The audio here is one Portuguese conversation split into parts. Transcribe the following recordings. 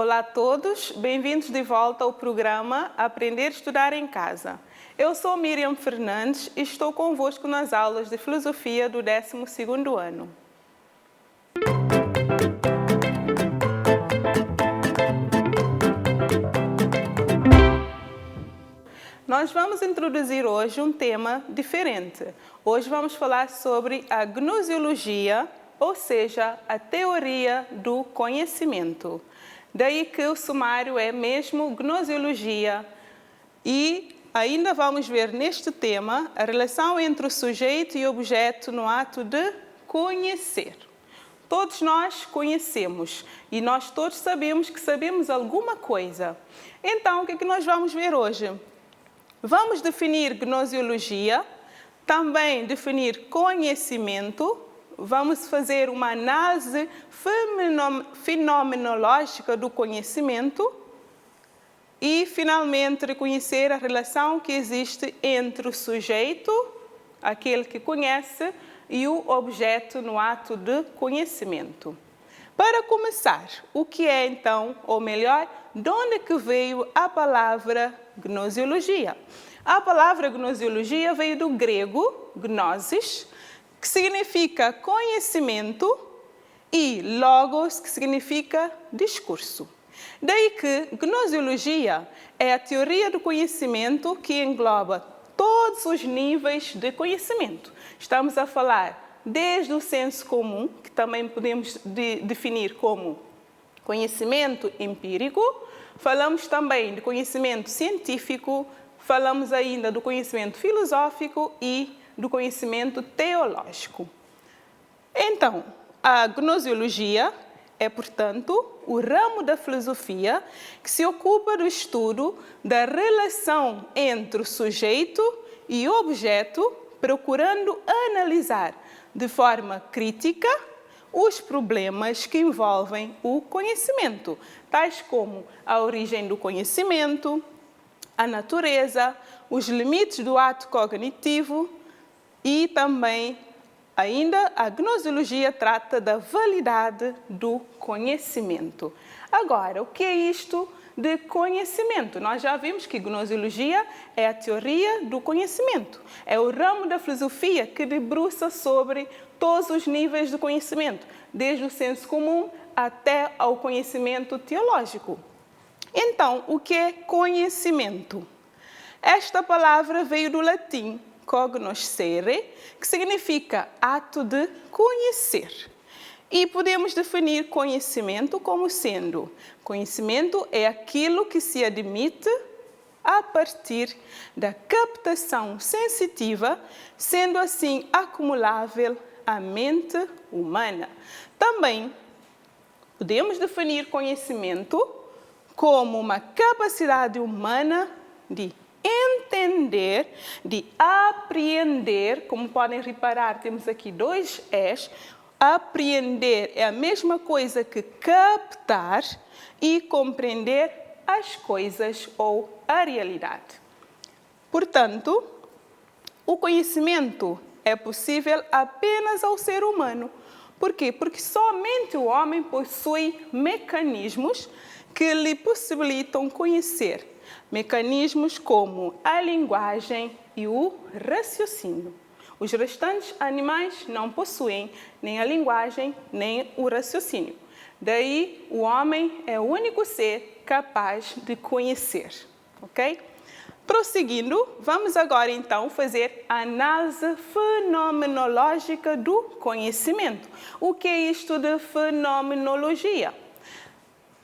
Olá a todos, bem-vindos de volta ao programa Aprender a Estudar em Casa. Eu sou Miriam Fernandes e estou convosco nas aulas de Filosofia do 12º ano. Nós vamos introduzir hoje um tema diferente. Hoje vamos falar sobre a gnoseologia, ou seja, a teoria do conhecimento. Daí que o sumário é mesmo gnoseologia. E ainda vamos ver neste tema a relação entre o sujeito e o objeto no ato de conhecer. Todos nós conhecemos e nós todos sabemos que sabemos alguma coisa. Então, o que é que nós vamos ver hoje? Vamos definir gnoseologia, também definir conhecimento, vamos fazer uma análise fenomenológica do conhecimento e, finalmente, reconhecer a relação que existe entre o sujeito, aquele que conhece, e o objeto no ato de conhecimento. Para começar, o que é então, ou melhor, de onde é que veio a palavra gnoseologia? A palavra gnoseologia veio do grego gnosis, que significa conhecimento, e logos, que significa discurso. Daí que gnoseologia é a teoria do conhecimento que engloba todos os níveis de conhecimento. Estamos a falar desde o senso comum, que também podemos definir como conhecimento empírico, falamos também de conhecimento científico, falamos ainda do conhecimento filosófico e do conhecimento teológico. Então, a gnoseologia é, portanto, o ramo da filosofia que se ocupa do estudo da relação entre o sujeito e o objeto, procurando analisar de forma crítica os problemas que envolvem o conhecimento, tais como a origem do conhecimento, a natureza, os limites do ato cognitivo e também, ainda, a gnoseologia trata da validade do conhecimento. Agora, o que é isto de conhecimento? Nós já vimos que gnoseologia é a teoria do conhecimento. É o ramo da filosofia que debruça sobre todos os níveis do conhecimento, desde o senso comum até ao conhecimento teológico. Então, o que é conhecimento? Esta palavra veio do latim cognoscere, que significa ato de conhecer. E podemos definir conhecimento como sendo: conhecimento é aquilo que se admite a partir da captação sensitiva, sendo assim acumulável à mente humana. Também podemos definir conhecimento como uma capacidade humana de entender, de apreender. Como podem reparar, temos aqui dois es. Apreender é a mesma coisa que captar e compreender as coisas ou a realidade. Portanto, o conhecimento é possível apenas ao ser humano. Por quê? Porque somente o homem possui mecanismos que lhe possibilitam conhecer. Mecanismos como a linguagem e o raciocínio. Os restantes animais não possuem nem a linguagem, nem o raciocínio. Daí, o homem é o único ser capaz de conhecer. Ok? Prosseguindo, vamos agora então fazer a análise fenomenológica do conhecimento. O que é isto de fenomenologia?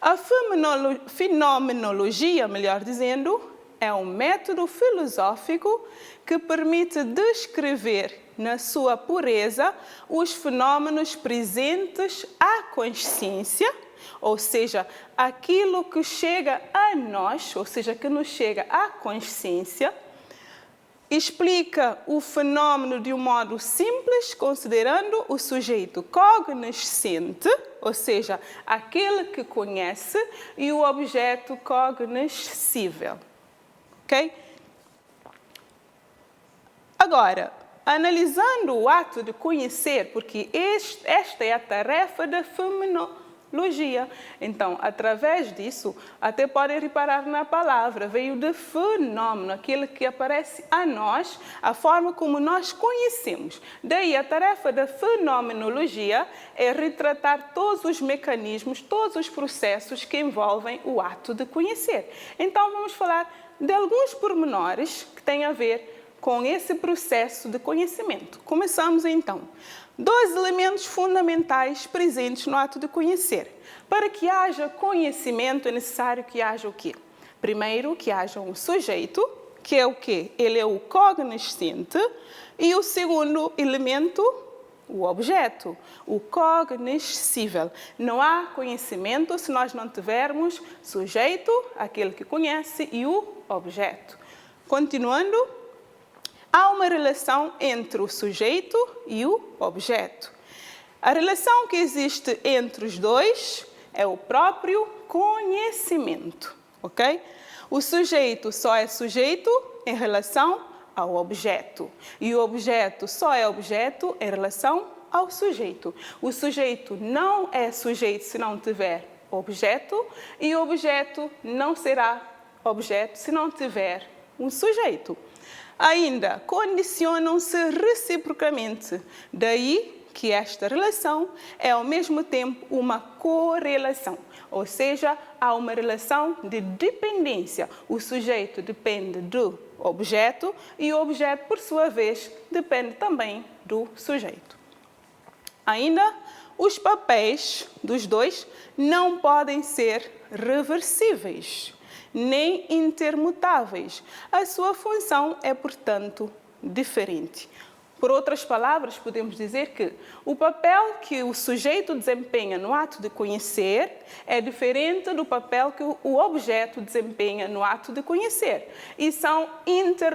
A fenomenologia, melhor dizendo, é um método filosófico que permite descrever na sua pureza os fenômenos presentes à consciência, ou seja, aquilo que chega a nós, ou seja, que nos chega à consciência, explica o fenômeno de um modo simples, considerando o sujeito cognoscente, ou seja, aquele que conhece, e o objeto cognoscível. Ok? Agora, analisando o ato de conhecer, porque esta é a tarefa da fenomenologia. Então, através disso, até podem reparar na palavra, veio de fenômeno, aquilo que aparece a nós, a forma como nós conhecemos. Daí, a tarefa da fenomenologia é retratar todos os mecanismos, todos os processos que envolvem o ato de conhecer. Então, vamos falar de alguns pormenores que têm a ver com esse processo de conhecimento. Começamos então. 2 elementos fundamentais presentes no ato de conhecer. Para que haja conhecimento é necessário que haja o quê? Primeiro, que haja um sujeito, que é o quê? Ele é o cognoscente. E o segundo elemento, o objeto, o cognoscível. Não há conhecimento se nós não tivermos sujeito, aquele que conhece, e o objeto. Continuando, há uma relação entre o sujeito e o objeto. A relação que existe entre os dois é o próprio conhecimento, ok? O sujeito só é sujeito em relação ao objeto. E o objeto só é objeto em relação ao sujeito. O sujeito não é sujeito se não tiver objeto, e o objeto não será objeto se não tiver um sujeito. Ainda condicionam-se reciprocamente. Daí que esta relação é ao mesmo tempo uma correlação, ou seja, há uma relação de dependência. O sujeito depende do objeto e o objeto, por sua vez, depende também do sujeito. Ainda, os papéis dos dois não podem ser reversíveis, nem intermutáveis. A sua função é, portanto, diferente. Por outras palavras, podemos dizer que o papel que o sujeito desempenha no ato de conhecer é diferente do papel que o objeto desempenha no ato de conhecer. E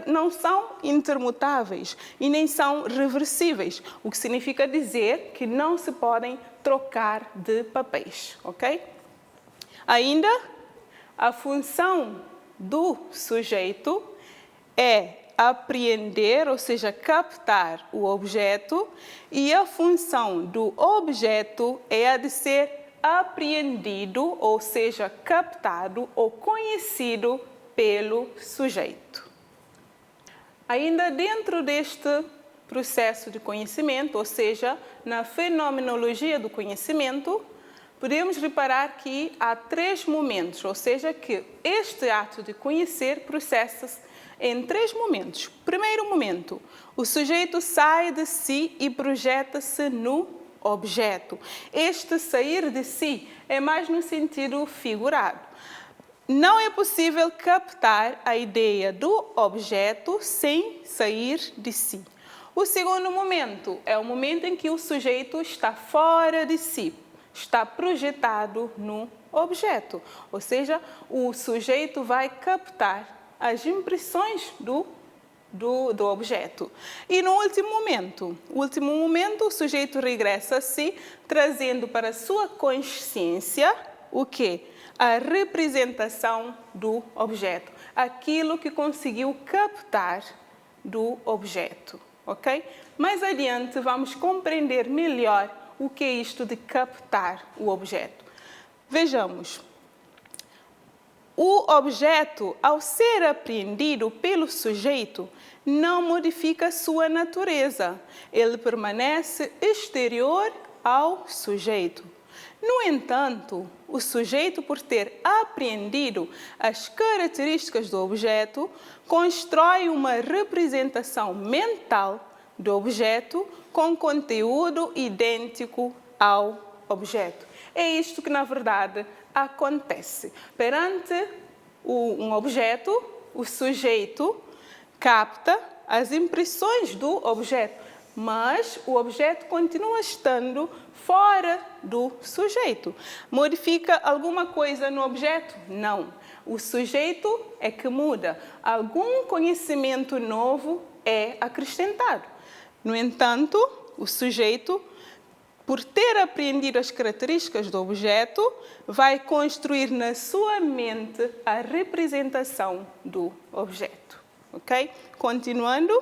não são intermutáveis e nem são reversíveis, o que significa dizer que não se podem trocar de papéis, ok? Ainda, a função do sujeito é apreender, ou seja, captar o objeto, e a função do objeto é a de ser apreendido, ou seja, captado ou conhecido pelo sujeito. Ainda dentro deste processo de conhecimento, ou seja, na fenomenologia do conhecimento, podemos reparar que há 3 momentos, ou seja, que este ato de conhecer processa-se em 3 momentos. Primeiro momento, o sujeito sai de si e projeta-se no objeto. Este sair de si é mais no sentido figurado. Não é possível captar a ideia do objeto sem sair de si. O segundo momento é o momento em que o sujeito está fora de si, está projetado no objeto, ou seja, o sujeito vai captar as impressões do objeto. E no último momento, o sujeito regressa a si, trazendo para a sua consciência o quê? A representação do objeto, aquilo que conseguiu captar do objeto, ok? Mais adiante vamos compreender melhor o que é isto de captar o objeto. Vejamos. O objeto, ao ser apreendido pelo sujeito, não modifica sua natureza. Ele permanece exterior ao sujeito. No entanto, o sujeito, por ter apreendido as características do objeto, constrói uma representação mental do objeto com conteúdo idêntico ao objeto. É isto que, na verdade, acontece. Perante um objeto, o sujeito capta as impressões do objeto, mas o objeto continua estando fora do sujeito. Modifica alguma coisa no objeto? Não. O sujeito é que muda. Algum conhecimento novo é acrescentado. No entanto, o sujeito, por ter apreendido as características do objeto, vai construir na sua mente a representação do objeto. Ok? Continuando,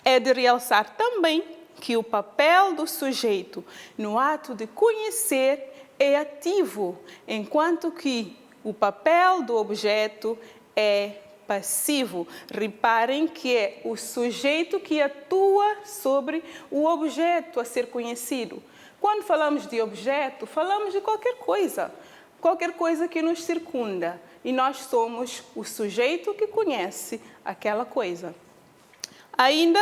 é de realçar também que o papel do sujeito no ato de conhecer é ativo, enquanto que o papel do objeto é passivo. Reparem que é o sujeito que atua sobre o objeto a ser conhecido. Quando falamos de objeto, falamos de qualquer coisa que nos circunda. E nós somos o sujeito que conhece aquela coisa. Ainda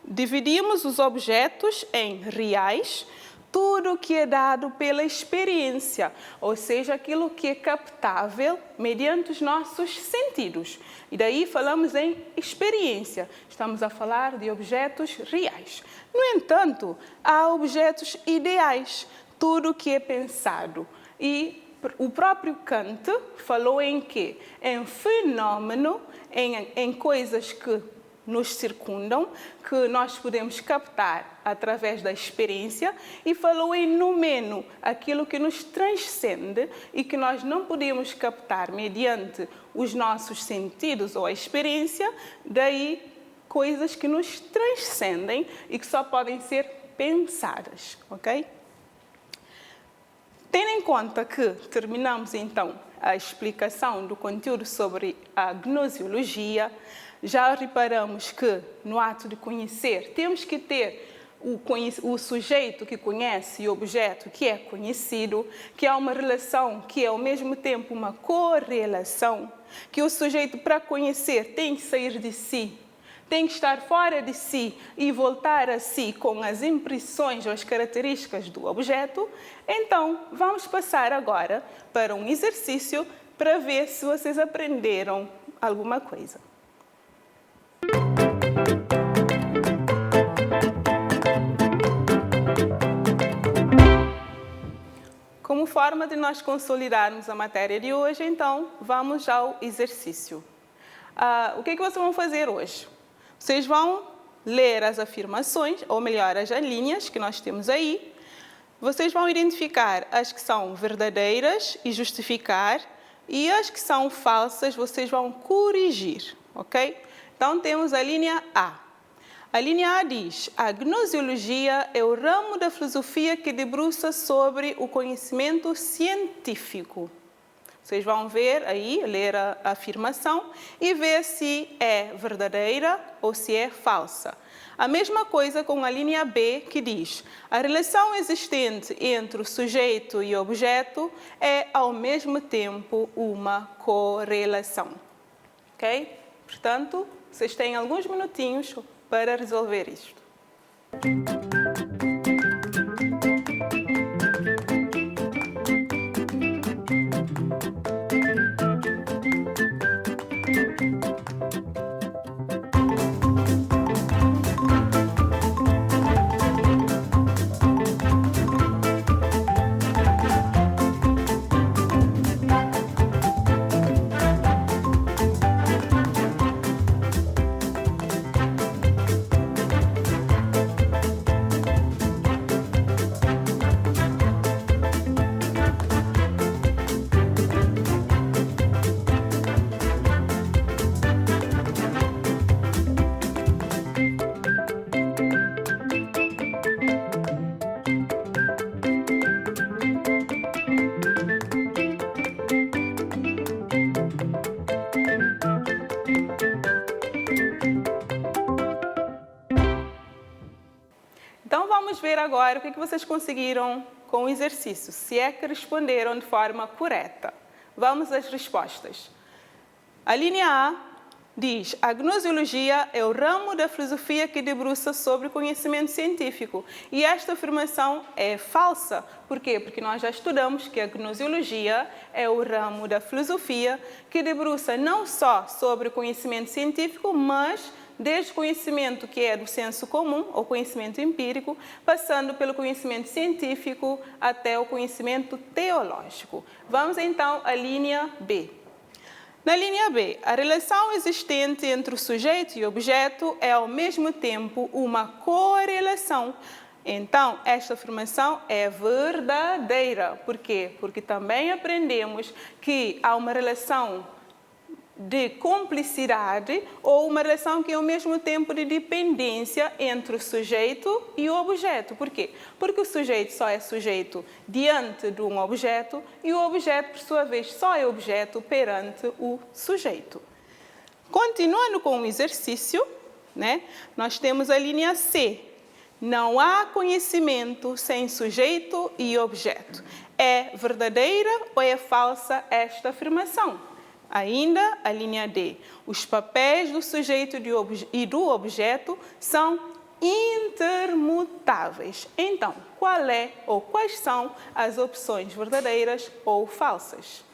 dividimos os objetos em reais, tudo que é dado pela experiência, ou seja, aquilo que é captável mediante os nossos sentidos. E daí falamos em experiência. Estamos a falar de objetos reais. No entanto, há objetos ideais, tudo que é pensado. E o próprio Kant falou em quê? Em fenômeno, em coisas que nos circundam, que nós podemos captar através da experiência, e falou em noumeno, aquilo que nos transcende e que nós não podemos captar mediante os nossos sentidos ou a experiência, daí coisas que nos transcendem e que só podem ser pensadas, ok? Tendo em conta que terminamos então a explicação do conteúdo sobre a gnosiologia, já reparamos que no ato de conhecer temos que ter o sujeito que conhece e o objeto que é conhecido, que há uma relação que é ao mesmo tempo uma correlação, que o sujeito para conhecer tem que sair de si, tem que estar fora de si e voltar a si com as impressões ou as características do objeto. Então, vamos passar agora para um exercício para ver se vocês aprenderam alguma coisa. Como forma de nós consolidarmos a matéria de hoje, então, vamos ao exercício. O que vocês vão fazer hoje? Vocês vão ler as afirmações, ou melhor, as linhas que nós temos aí. Vocês vão identificar as que são verdadeiras e justificar, e as que são falsas vocês vão corrigir, ok? Então, temos a linha A. A linha A diz: a gnosiologia é o ramo da filosofia que debruça sobre o conhecimento científico. Vocês vão ver aí, ler a afirmação e ver se é verdadeira ou se é falsa. A mesma coisa com a linha B, que diz: a relação existente entre o sujeito e o objeto é, ao mesmo tempo, uma correlação. Ok? Portanto, vocês têm alguns minutinhos para resolver isto. Então, vamos ver agora o que vocês conseguiram com o exercício, se é que responderam de forma correta. Vamos às respostas. A linha A diz: a gnosiologia é o ramo da filosofia que debruça sobre o conhecimento científico. E esta afirmação é falsa. Por quê? Porque nós já estudamos que a gnosiologia é o ramo da filosofia que debruça não só sobre o conhecimento científico, mas desde o conhecimento que é do senso comum, ou conhecimento empírico, passando pelo conhecimento científico até o conhecimento teológico. Vamos então à linha B. Na linha B, a relação existente entre o sujeito e o objeto é ao mesmo tempo uma correlação. Então, esta afirmação é verdadeira. Por quê? Porque também aprendemos que há uma relação de cumplicidade ou uma relação que é ao mesmo tempo de dependência entre o sujeito e o objeto. Por quê? Porque o sujeito só é sujeito diante de um objeto e o objeto, por sua vez, só é objeto perante o sujeito. Continuando com o exercício, nós temos a linha C. Não há conhecimento sem sujeito e objeto. É verdadeira ou é falsa esta afirmação? Ainda a linha D. Os papéis do sujeito e do objeto são intermutáveis. Então, qual é ou quais são as opções verdadeiras ou falsas?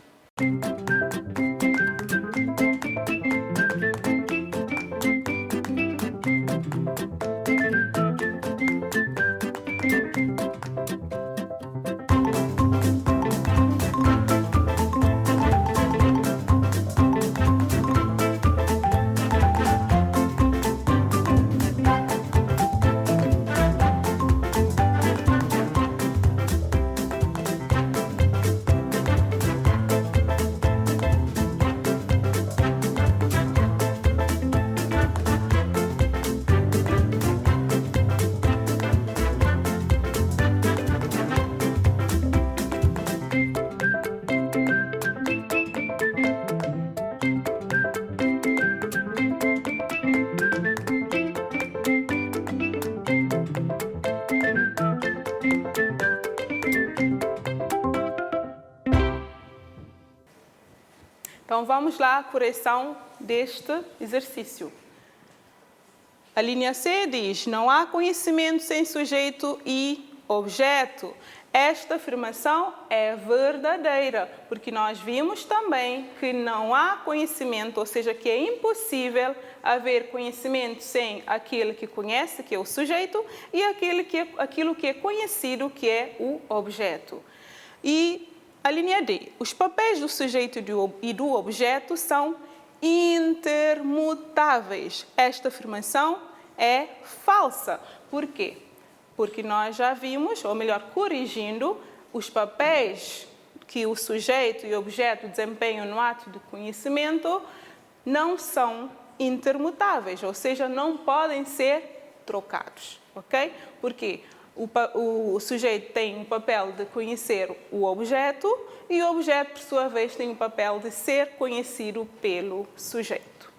Então, vamos lá à correção deste exercício. A linha C diz: não há conhecimento sem sujeito e objeto. Esta afirmação é verdadeira, porque nós vimos também que não há conhecimento, ou seja, que é impossível haver conhecimento sem aquele que conhece, que é o sujeito, e aquilo que é conhecido, que é o objeto. E a linha D. Os papéis do sujeito e do objeto são intermutáveis. Esta afirmação é falsa. Por quê? Porque nós já vimos, ou melhor, corrigindo, os papéis que o sujeito e o objeto desempenham no ato de conhecimento não são intermutáveis, ou seja, não podem ser trocados, ok? Por quê? O sujeito tem o papel de conhecer o objeto e o objeto, por sua vez, tem o papel de ser conhecido pelo sujeito.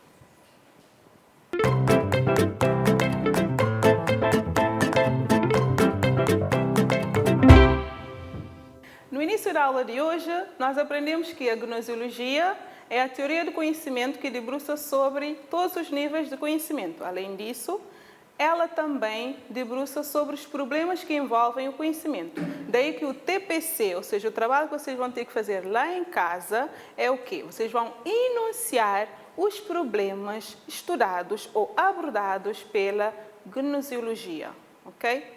No início da aula de hoje, nós aprendemos que a gnosiologia é a teoria do conhecimento que debruça sobre todos os níveis de conhecimento. Além disso, ela também debruça sobre os problemas que envolvem o conhecimento. Daí que o TPC, ou seja, o trabalho que vocês vão ter que fazer lá em casa, é o quê? Vocês vão enunciar os problemas estudados ou abordados pela gnosiologia, ok?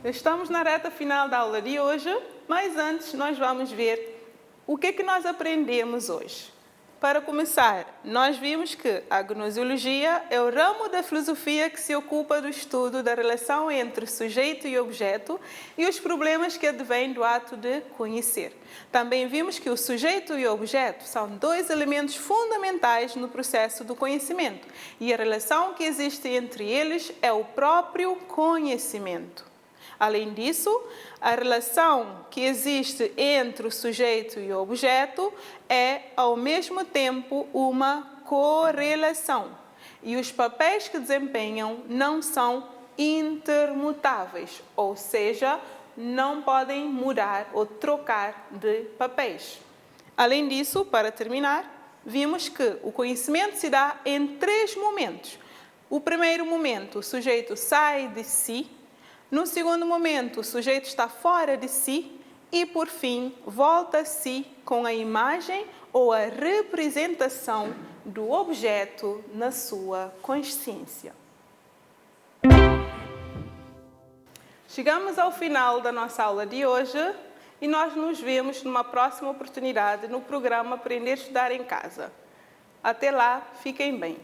Estamos na reta final da aula de hoje, mas antes nós vamos ver o que nós aprendemos hoje. Para começar, nós vimos que a gnosiologia é o ramo da filosofia que se ocupa do estudo da relação entre sujeito e objeto e os problemas que advêm do ato de conhecer. Também vimos que o sujeito e o objeto são dois elementos fundamentais no processo do conhecimento e a relação que existe entre eles é o próprio conhecimento. Além disso, a relação que existe entre o sujeito e o objeto é, ao mesmo tempo, uma correlação. E os papéis que desempenham não são intermutáveis, ou seja, não podem mudar ou trocar de papéis. Além disso, para terminar, vimos que o conhecimento se dá em 3 momentos. O primeiro momento, o sujeito sai de si. No segundo momento, o sujeito está fora de si e, por fim, volta a si com a imagem ou a representação do objeto na sua consciência. Chegamos ao final da nossa aula de hoje e nós nos vemos numa próxima oportunidade no programa Aprender a Estudar em Casa. Até lá, fiquem bem.